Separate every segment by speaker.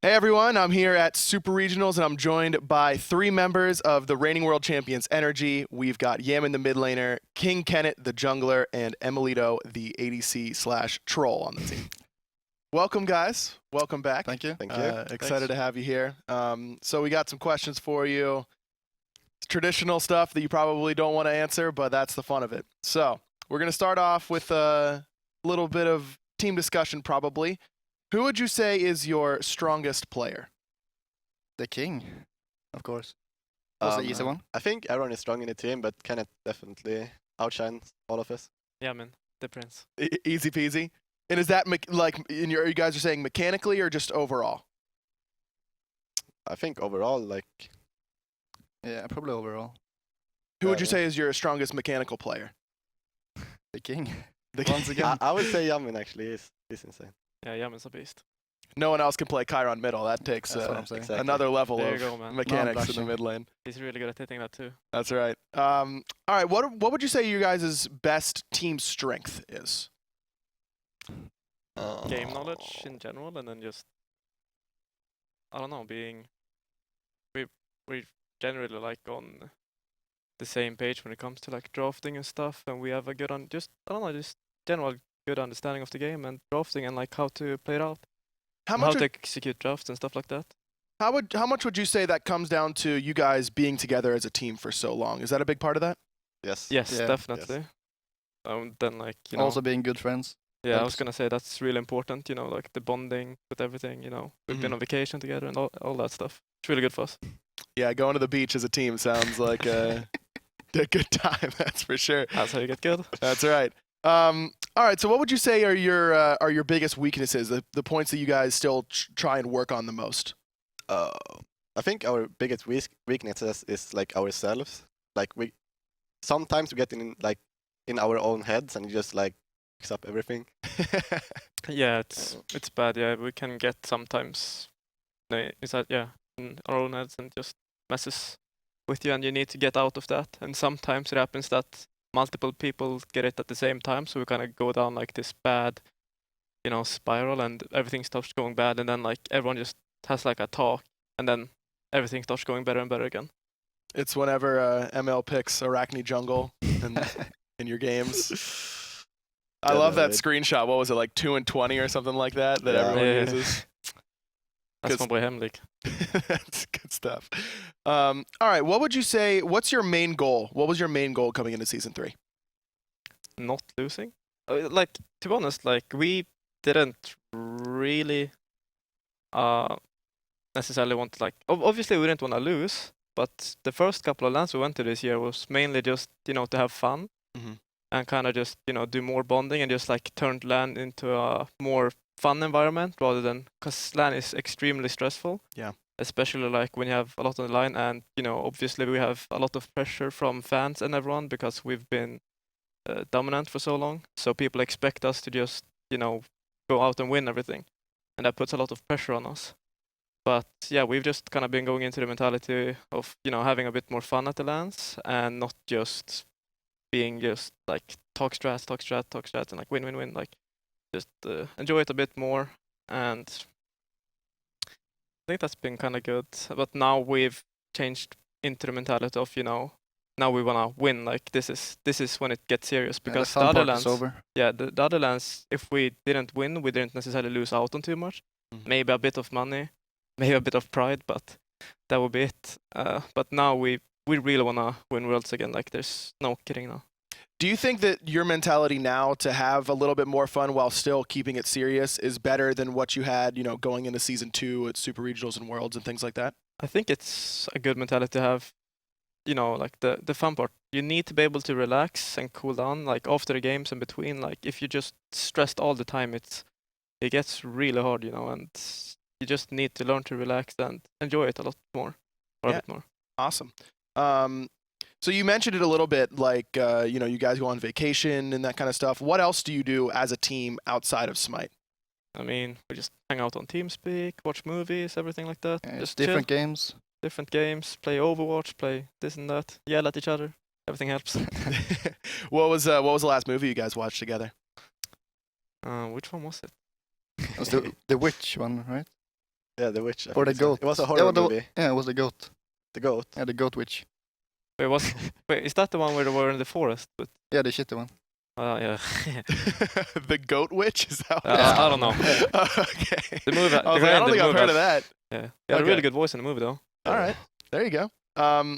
Speaker 1: Hey everyone, I'm here at Super Regionals and I'm joined by 3 members of the reigning world champions NRG. We've got Yamin the mid laner, King Kenneth the jungler, and Emilito the ADC/troll on the team. Welcome guys, welcome back.
Speaker 2: Thank you.
Speaker 3: Thank you.
Speaker 1: Excited to have you here. So we got some questions for you. Traditional stuff that you probably don't want to answer, but that's the fun of it. So we're going to start off with a little bit of team discussion probably. Who would you say is your strongest player?
Speaker 2: The king, of course. That's the easy one.
Speaker 3: I think everyone is strong in the team, but Kenneth definitely outshines all of us.
Speaker 4: Yeah, man, the prince.
Speaker 1: Easy peasy. And is that you guys are saying mechanically or just overall?
Speaker 3: I think overall, like,
Speaker 2: Yeah, probably overall.
Speaker 1: Who would you say is your strongest mechanical player?
Speaker 2: The king.
Speaker 1: The
Speaker 2: Once again.
Speaker 3: I would say Yamin actually is insane.
Speaker 4: Yeah, Yaman's a beast.
Speaker 1: No one else can play Chiron middle. That takes
Speaker 2: That's what I'm saying.
Speaker 3: Exactly.
Speaker 1: another level
Speaker 4: There you
Speaker 1: of
Speaker 4: go, man.
Speaker 1: mechanics in the
Speaker 2: blushing.
Speaker 1: mid lane.
Speaker 4: He's really good at hitting that too.
Speaker 1: That's right. All right, what would you say your guys' best team strength is?
Speaker 4: Game knowledge in general, and then just I don't know, being we generally like on the same page when it comes to like drafting and stuff, and we have a good just general good understanding of the game and drafting and like how to play it out,
Speaker 1: How
Speaker 4: and how
Speaker 1: much?
Speaker 4: to execute drafts and stuff like that.
Speaker 1: How much would you say that comes down to you guys being together as a team for so long? Is that a big part of that?
Speaker 3: Yes.
Speaker 4: Yes,
Speaker 2: Yeah.
Speaker 4: definitely. Then like you know,
Speaker 2: Also being good friends.
Speaker 4: yeah, I was
Speaker 2: helps.
Speaker 4: gonna say that's really important. You know, like the bonding with everything. You know, we've been
Speaker 1: Mhm.
Speaker 4: on vacation together and all that stuff. It's really good for us.
Speaker 1: Yeah, going to the beach as a team sounds like a good time. That's for sure.
Speaker 4: That's how you get good.
Speaker 1: That's right. All right. So, what would you say are your biggest weaknesses? The points that you guys still try and work on the most?
Speaker 3: I think our biggest weaknesses is like ourselves. Like we sometimes we get in our own heads and just like mix up everything.
Speaker 4: Yeah, it's bad. Yeah, we can get sometimes in our own heads and just messes with you, and you need to get out of that. And sometimes it happens that multiple people get it at the same time, so we kind of go down like this bad, spiral, and everything starts going bad, and then like everyone just has like a talk, and then everything starts going better and better again.
Speaker 1: It's whenever ML picks Arachne jungle in your games. I love that screenshot. What was it, like 2 and 20 or something like that
Speaker 3: Yeah.
Speaker 1: everyone
Speaker 4: Yeah.
Speaker 1: uses?
Speaker 4: That's my boy Hemlik.
Speaker 1: That's good stuff. All right, what would you say? What's your main goal? What was your main goal coming into season 3?
Speaker 4: Not losing. Like, to be honest, like we didn't really necessarily want to, like obviously we didn't want to lose, but the first couple of lands we went to this year was mainly just to have fun
Speaker 1: Mhm.
Speaker 4: and kind of just do more bonding and just like turn LAN into a more fun environment rather than, because LAN is extremely stressful.
Speaker 1: Yeah.
Speaker 4: Especially like when you have a lot on the line, and obviously we have a lot of pressure from fans and everyone because we've been dominant for so long. So people expect us to just go out and win everything, and that puts a lot of pressure on us. But yeah, we've just kind of been going into the mentality of having a bit more fun at the lands and not just being just like talk strat, and like win, like just enjoy it a bit more. And I think that's been kind of good. But now we've changed into the mentality of now we wanna win. Like this is when it gets serious, because
Speaker 2: the
Speaker 4: the
Speaker 2: fun
Speaker 4: other
Speaker 2: part
Speaker 4: lands,
Speaker 2: is over.
Speaker 4: yeah, the other lands, if we didn't win, we didn't necessarily lose out on too much.
Speaker 1: Mhm.
Speaker 4: Maybe a bit of money, maybe a bit of pride, but that would be it. But now we really wanna win worlds again. Like there's no kidding now.
Speaker 1: Do you think that your mentality now to have a little bit more fun while still keeping it serious is better than what you had, going into season 2 at Super Regionals and Worlds and things like that?
Speaker 4: I think it's a good mentality to have. Like the fun part. You need to be able to relax and cool down, like after the games and between. Like if you just stressed all the time, it gets really hard, and you just need to learn to relax and enjoy it a lot more, or
Speaker 1: Yeah.
Speaker 4: a bit more.
Speaker 1: Awesome. So you mentioned it a little bit, like, you guys go on vacation and that kind of stuff. What else do you do as a team outside of Smite?
Speaker 4: I mean, we just hang out on TeamSpeak, watch movies, everything like that.
Speaker 2: It's
Speaker 4: Just
Speaker 2: different
Speaker 4: chill,
Speaker 2: games.
Speaker 4: different games, play Overwatch, play this and that, yell at each other. Everything helps.
Speaker 1: What was the last movie you guys watched together?
Speaker 4: Which one was it?
Speaker 2: It was the witch one, right?
Speaker 3: Yeah, the witch. I
Speaker 2: Or the
Speaker 3: think so.
Speaker 2: goat.
Speaker 3: It was a
Speaker 2: Yeah,
Speaker 3: horror
Speaker 2: the-
Speaker 3: movie.
Speaker 2: Yeah, it was the goat.
Speaker 3: The goat.
Speaker 2: Yeah, the goat witch.
Speaker 4: Wait, is that the one where they were in the forest? But
Speaker 2: Yeah, the shitty one.
Speaker 4: yeah.
Speaker 1: The goat witch is that?
Speaker 4: I don't know.
Speaker 1: Okay.
Speaker 4: The movie.
Speaker 1: I was
Speaker 4: the
Speaker 1: like,
Speaker 4: guy
Speaker 1: I
Speaker 4: in
Speaker 1: don't
Speaker 4: the
Speaker 1: think I've
Speaker 4: movie
Speaker 1: heard of
Speaker 4: has-
Speaker 1: that.
Speaker 4: Yeah, he had a
Speaker 1: Okay.
Speaker 4: really good voice in the movie though.
Speaker 1: All right, there you go. All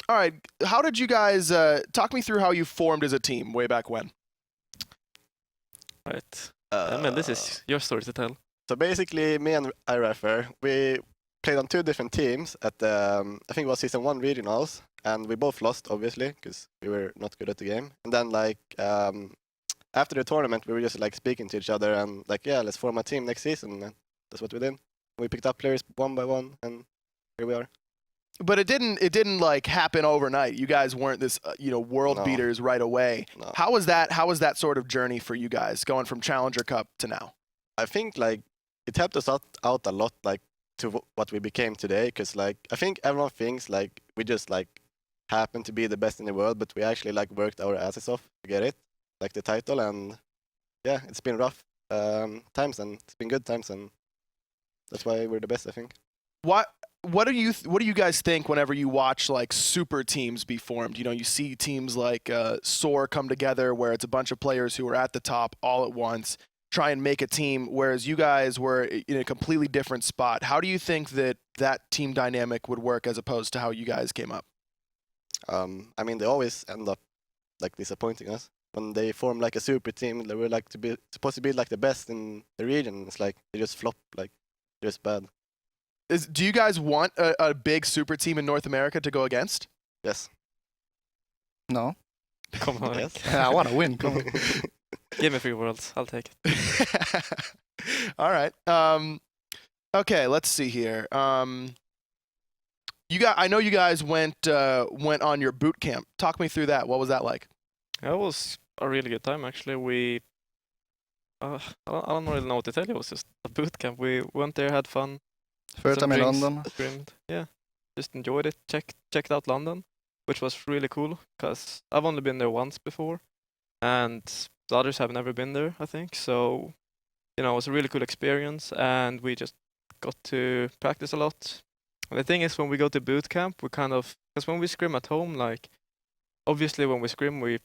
Speaker 1: right, how did you guys talk me through how you formed as a team way back when?
Speaker 4: Right. I mean, this is your story to tell.
Speaker 3: So basically, me and iReffer, we played on 2 different teams at the, I think it was season 1 regionals, and we both lost, obviously, because we were not good at the game. And then, like, after the tournament, we were just, like, speaking to each other and, like, yeah, let's form a team next season. And that's what we did. We picked up players one by one, and here we are.
Speaker 1: But it didn't like happen overnight. You guys weren't this world
Speaker 3: No.
Speaker 1: beaters right away.
Speaker 3: No.
Speaker 1: How was that sort of journey for you guys going from Challenger Cup to now?
Speaker 3: I think, like, it helped us out a lot, like, to what we became today, because, like, I think everyone thinks, like, we just, like, happen to be the best in the world, but we actually, like, worked our asses off to get it, like, the title, and, yeah, it's been rough times, and it's been good times, and that's why we're the best, I think.
Speaker 1: What do you guys think whenever you watch like super teams be formed? You know, you see teams like SOAR come together where it's a bunch of players who are at the top all at once, try and make a team, whereas you guys were in a completely different spot. How do you think that team dynamic would work as opposed to how you guys came up?
Speaker 3: I mean, they always end up, like, disappointing us. When they form, like, a super team, they were, like, supposed to be, like, the best in the region. It's like, they just flop, like, just bad.
Speaker 1: Do you guys want a big super team in North America to go against?
Speaker 3: Yes.
Speaker 2: No.
Speaker 4: Come on.
Speaker 3: Yes.
Speaker 2: I want to win. Come on.
Speaker 4: Give me 3 worlds. I'll take it.
Speaker 1: All right. Okay, let's see here. I know you guys went on your boot camp. Talk me through that. What was that like?
Speaker 4: It was a really good time actually. We I don't really know what to tell you. It was just a boot camp. We went there, had fun.
Speaker 2: First
Speaker 4: some
Speaker 2: time in
Speaker 4: drinks,
Speaker 2: London.
Speaker 4: Scrimmed. Yeah, just enjoyed it. Checked out London, which was really cool because I've only been there once before, and the others have never been there, I think. So, it was a really cool experience, and we just got to practice a lot. And the thing is, when we go to boot camp, we kind of, because when we scrim at home, like, obviously when we scrim, we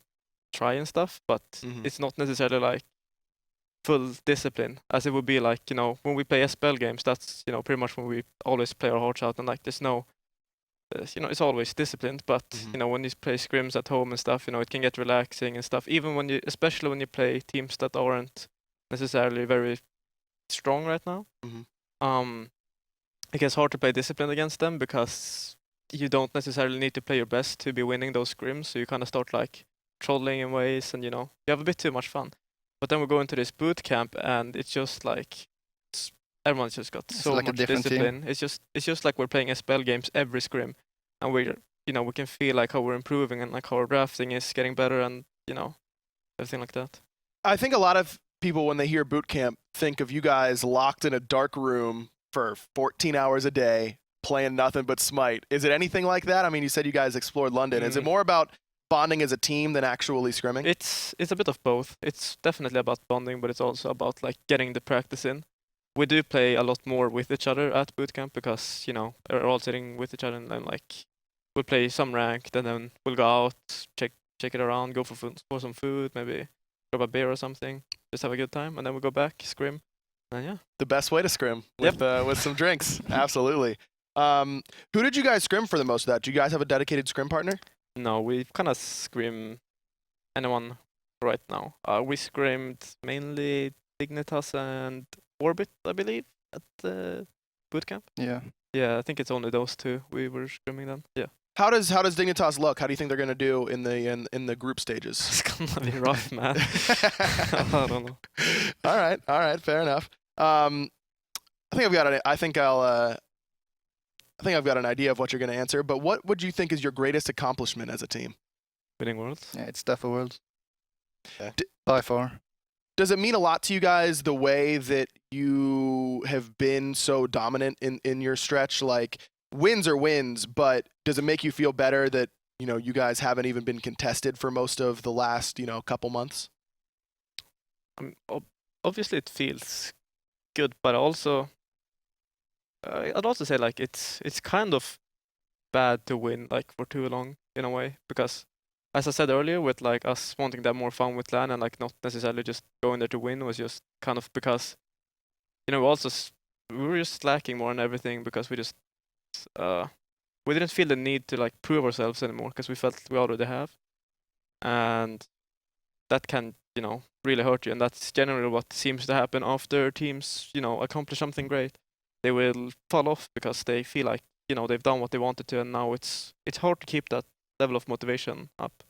Speaker 4: try and stuff, but it's not necessarily like full discipline as it would be like, when we play SPL games, that's, pretty much when we always play our hearts out, and like there's no, it's always disciplined, but, when you play scrims at home and stuff, it can get relaxing and stuff, even especially when you play teams that aren't necessarily very strong right now. It gets hard to play discipline against them because you don't necessarily need to play your best to be winning those scrims, so you kind of start like trolling in ways, and you have a bit too much fun. But then we go into this boot camp, and it's just like everyone's just got so
Speaker 2: like a
Speaker 4: much
Speaker 2: different
Speaker 4: discipline. It's just like we're playing SPL games every scrim, and we can feel like how we're improving and like how our drafting is getting better, and everything like that.
Speaker 1: I think a lot of people, when they hear boot camp, think of you guys locked in a dark room for 14 hours a day playing nothing but Smite. Is it anything like that? I mean, you said you guys explored London. Is it more about bonding as a team than actually scrimming?
Speaker 4: It's a bit of both. It's definitely about bonding, but it's also about like getting the practice in. We do play a lot more with each other at bootcamp because we're all sitting with each other, and then like we'll play some ranked, and then we'll go out, check it around, go for some food, maybe grab a beer or something, just have a good time, and then we go back, scrim, and yeah.
Speaker 1: The best way to scrim with some drinks. Absolutely. Who did you guys scrim for the most of that? Do you guys have a dedicated scrim partner?
Speaker 4: No, we kind of scrim anyone right now. We scrimmed mainly Dignitas and Orbit, I believe, at the bootcamp.
Speaker 2: Yeah.
Speaker 4: Yeah, I think it's only those two we were scrimming then. Yeah.
Speaker 1: How does Dignitas look? How do you think they're gonna do in the group stages?
Speaker 4: It's gonna be rough, man. I don't know.
Speaker 1: All right, fair enough. I think I've got an idea of what you're gonna answer. But what would you think is your greatest accomplishment as a team?
Speaker 4: Winning Worlds.
Speaker 2: Yeah, it's Defo Worlds.
Speaker 3: Yeah.
Speaker 2: By far.
Speaker 1: Does it mean a lot to you guys the way that you have been so dominant in your stretch? Like, wins are wins, but does it make you feel better that you guys haven't even been contested for most of the last couple months?
Speaker 4: Obviously it feels good, but also I'd also say like it's kind of bad to win like for too long in a way, because as I said earlier, with like us wanting to have more fun with LAN and like not necessarily just going there to win, was just kind of because we also we were just lacking more on everything, because we didn't feel the need to like prove ourselves anymore, because we felt we already have, and that can really hurt you. And that's generally what seems to happen after teams accomplish something great. They will fall off because they feel like they've done what they wanted to, and now it's hard to keep that level of motivation up.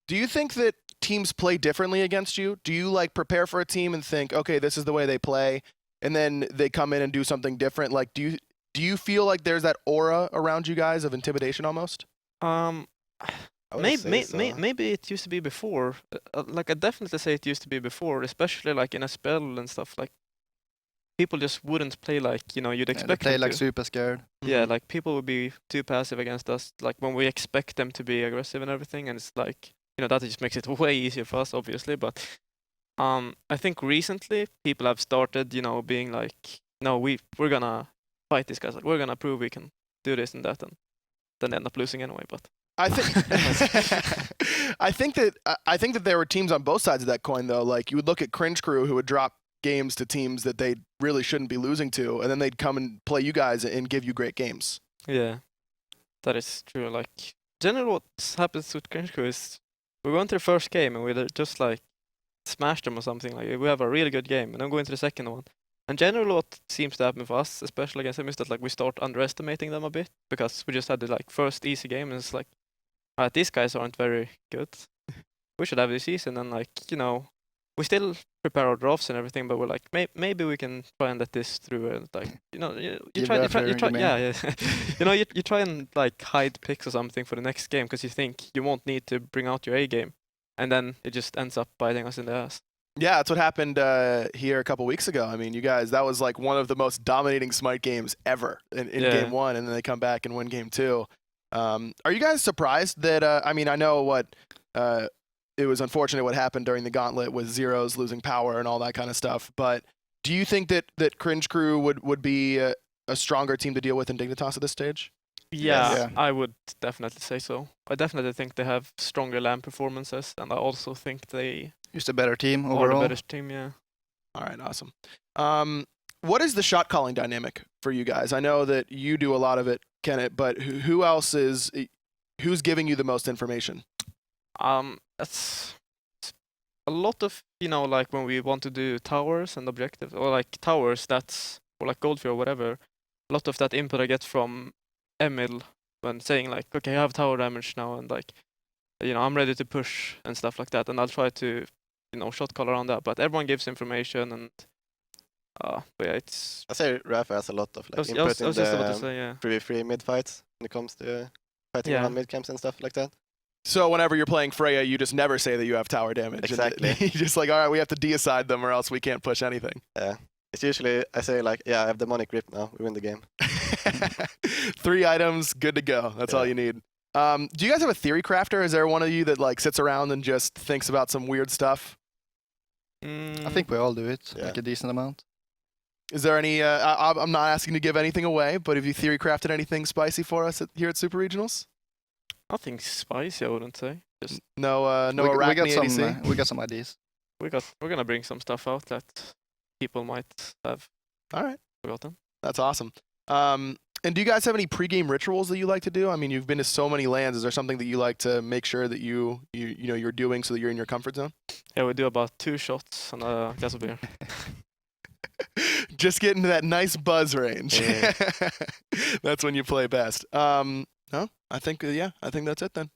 Speaker 1: Do you think that teams play differently against you? Do you like prepare for a team and think, okay, this is the way they play, and then they come in and do something different? Like, do you feel like there's that aura around you guys of intimidation almost?
Speaker 4: Maybe it used to be before. Like, I definitely say it used to be before, especially like in a spell and stuff. Like, people just wouldn't play like you'd expect.
Speaker 2: They play
Speaker 4: them
Speaker 2: like
Speaker 4: to.
Speaker 2: super scared.
Speaker 4: Yeah, like people would be too passive against us. Like when we expect them to be aggressive and everything, and it's like that just makes it way easier for us, obviously. But I think recently people have started being like, no, we're gonna fight these guys. Like we're gonna prove we can do this and that, and then end up losing anyway. But
Speaker 1: I think I think that there were teams on both sides of that coin though. Like you would look at Cringe Crew who would drop games to teams that they really shouldn't be losing to, and then they'd come and play you guys and give you great games.
Speaker 4: Yeah, that is true. Like generally what happens with Cringe Crew is we go into the first game and we just like smash them or something. Like we have a really good game and then go into the second one. And generally what seems to happen for us, especially against them, is that like we start underestimating them a bit, because we just had the like first easy game and it's like, alright, these guys aren't very good. We should have this season, and like we still prepare our drafts and everything, but we're like maybe we can try and let this through, and like you try yeah you try and like hide picks or something for the next game because you think you won't need to bring out your A game, and then it just ends up biting us in the ass.
Speaker 1: Yeah, that's what happened here a couple weeks ago. I mean, you guys, that was like one of the most dominating Smite games ever in game one, and then they come back and win game two. Are you guys surprised that, I mean, I know it was unfortunate what happened during the gauntlet with Zeros losing power and all that kind of stuff, but do you think that Cringe Crew would be a stronger team to deal with in Dignitas at this stage?
Speaker 4: Yeah, I would definitely say so. I definitely think they have stronger LAN performances, and I also think they
Speaker 2: just a better team
Speaker 4: are
Speaker 2: overall.
Speaker 4: a better team, yeah.
Speaker 1: All right, awesome. What is the shot calling dynamic for you guys? I know that you do a lot of it, Kenneth, but who else who's giving you the most information?
Speaker 4: That's a lot of like when we want to do towers and objectives, or like towers, that's or like Goldfield or whatever. A lot of that input I get from Emil when saying like, okay, I have tower damage now, and like I'm ready to push and stuff like that, and I'll try to shot call around that. But everyone gives information, and but yeah, it's.
Speaker 3: I say Rafa has a lot of like
Speaker 4: I was
Speaker 3: input
Speaker 4: just
Speaker 3: in
Speaker 4: about to
Speaker 3: the
Speaker 4: say, yeah.
Speaker 3: 3v3 mid fights when it comes to fighting around mid camps and stuff like that.
Speaker 1: So whenever you're playing Freya, you just never say that you have tower damage.
Speaker 3: Exactly.
Speaker 1: You're just like, all right, we have to deicide them or else we can't push anything.
Speaker 3: Yeah. It's usually, I say like, yeah, I have demonic grip now. We win the game.
Speaker 1: 3 items, good to go. That's all you need. Do you guys have a theory crafter? Is there one of you that like sits around and just thinks about some weird stuff?
Speaker 2: I think we all do it, like a decent amount.
Speaker 1: Is there any, I'm not asking to give anything away, but have you theory crafted anything spicy for us here at Super Regionals?
Speaker 4: Nothing spicy, I wouldn't say. Just
Speaker 1: no Arachne ADC?
Speaker 2: We got some ideas.
Speaker 4: We're gonna bring some stuff out that people might have forgotten.
Speaker 1: That's awesome. And do you guys have any pregame rituals that you like to do? I mean, you've been to so many lands. Is there something that you like to make sure that you're doing so that you're in your comfort zone?
Speaker 4: Yeah, we do about 2 shots and a glass of beer.
Speaker 1: Just get into that nice buzz range.
Speaker 4: Yeah.
Speaker 1: That's when you play best. No, I think that's it then.